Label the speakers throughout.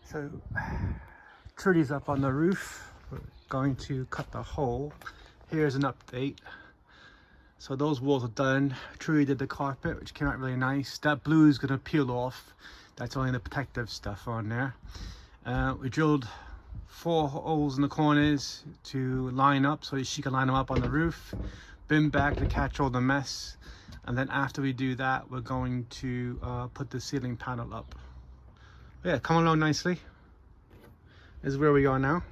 Speaker 1: So Trudy's up on the roof. We're going to cut the hole. Here's an update. So those walls are done. Trudy did the carpet, which came out really nice. That blue is going to peel off. That's only the protective stuff on there. We drilled 4 holes in the corners to line up so she can line them up on the roof. Bin bag to catch all the mess. And then after we do that, we're going to put the ceiling panel up. Yeah, come along nicely. This is where we are now.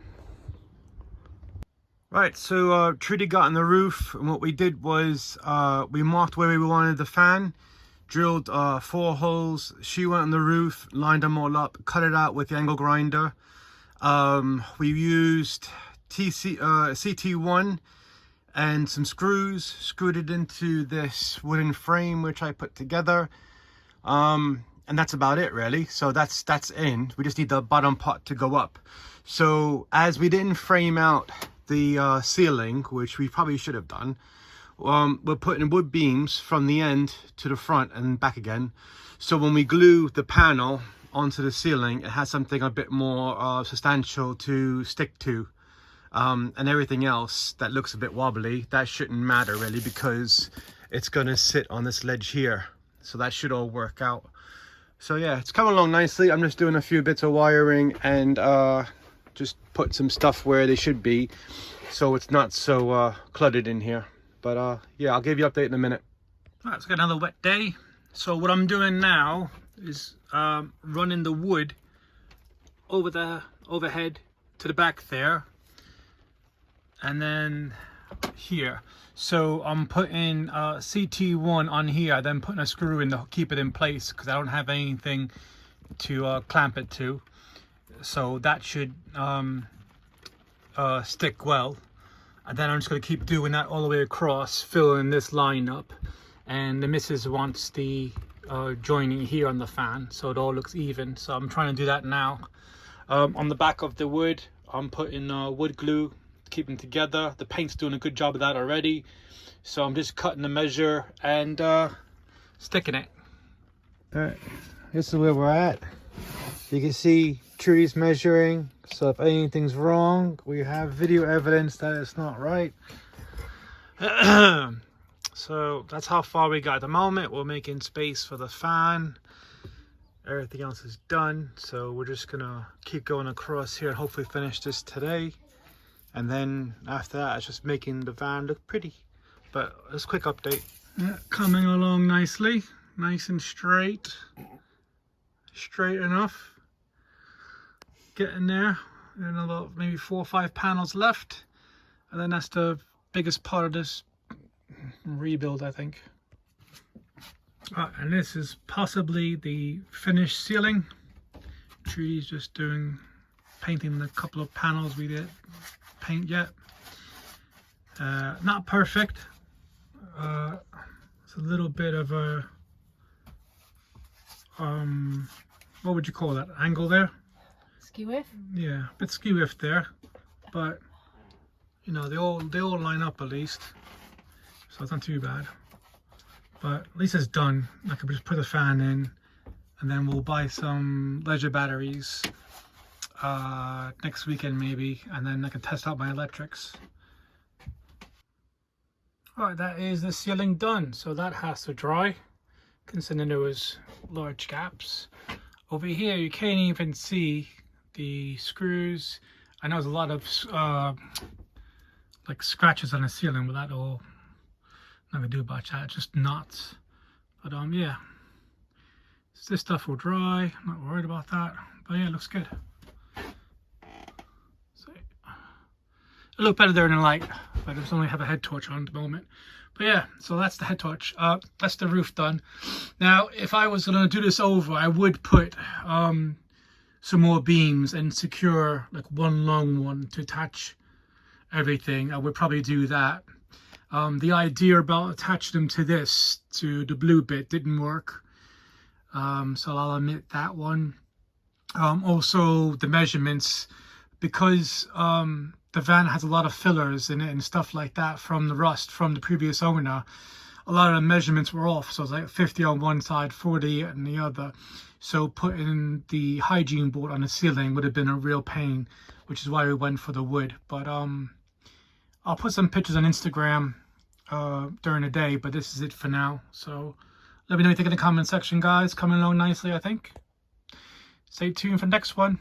Speaker 1: Right, so Trudy got on the roof, and what we did was we marked where we wanted the fan, drilled 4 holes. She went on the roof, lined them all up, cut it out with the angle grinder. We used CT1 and some screws, screwed it into this wooden frame which I put together. And that's about it really. So that's in. We just need the bottom part to go up. So as we didn't frame out the ceiling, which we probably should have done, we're putting wood beams from the end to the front and back again. So when we glue the panel onto the ceiling, it has something a bit more substantial to stick to. And everything else that looks a bit wobbly, that shouldn't matter really, because it's going to sit on this ledge here. So that should all work out. So yeah, it's coming along nicely. I'm just doing a few bits of wiring and just put some stuff where they should be, so it's not so cluttered in here. But yeah, I'll give you an update in a minute. All right, it's got another wet day. So what I'm doing now is running the wood over the overhead to the back there, and then here. So I'm putting CT1 on here, then putting a screw in to keep it in place because I don't have anything to clamp it to. So that should stick well. And then I'm just going to keep doing that all the way across, filling this line up. And the missus wants the joining here on the fan so it all looks even. So I'm trying to do that now. On the back of the wood, I'm putting wood glue, keep them together. The paint's doing a good job of that already, so I'm just cutting the measure and sticking it. All right, this is where we're at. You can see Trudy's measuring, so if anything's wrong, we have video evidence that it's not right. So that's how far we got at the moment. We're making space for the fan. Everything else is done, so we're just gonna keep going across here and hopefully finish this today. And then after that, it's just making the van look pretty. But just a quick update. Yeah, coming along nicely, nice and straight. Straight enough. Getting there. Another maybe 4 or 5 panels left. And then that's the biggest part of this rebuild, I think. And this is possibly the finished ceiling. Trudy's just painting the couple of panels we did paint yet. Not perfect. It's a little bit of a what would you call that, angle there?
Speaker 2: Skew-whiff?
Speaker 1: Yeah, a bit skew-whiff there, but you know, they all line up at least, so it's not too bad. But at least it's done. I can just put the fan in, and then we'll buy some leisure batteries next weekend maybe, and then I can test out my electrics. Alright, that is the ceiling done, so that has to dry, considering there was large gaps. Over here you can't even see the screws. I know there's a lot of like scratches on the ceiling, but that all not gonna do about that, just knots. But yeah, this stuff will dry, I'm not worried about that. But yeah, it looks good. It looked better there in the light, but I just only have a head torch on at the moment. But yeah, so that's the head torch. That's the roof done. Now, if I was going to do this over, I would put some more beams and secure like one long one to attach everything. I would probably do that. The idea about attaching them to this, to the blue bit, didn't work. So I'll omit that one. Also, the measurements, because the van has a lot of fillers in it and stuff like that from the rust from the previous owner.
Speaker 2: a lot of the measurements were off. So it was like 50 on one side, 40 on the other. So putting the hygiene board on the ceiling would have been a real pain, which is why we went for the wood. But I'll put some pictures on Instagram during the day, but this is it for now. So let me know what you think in the comment section, guys. Coming along nicely, I think. Stay tuned for the next one.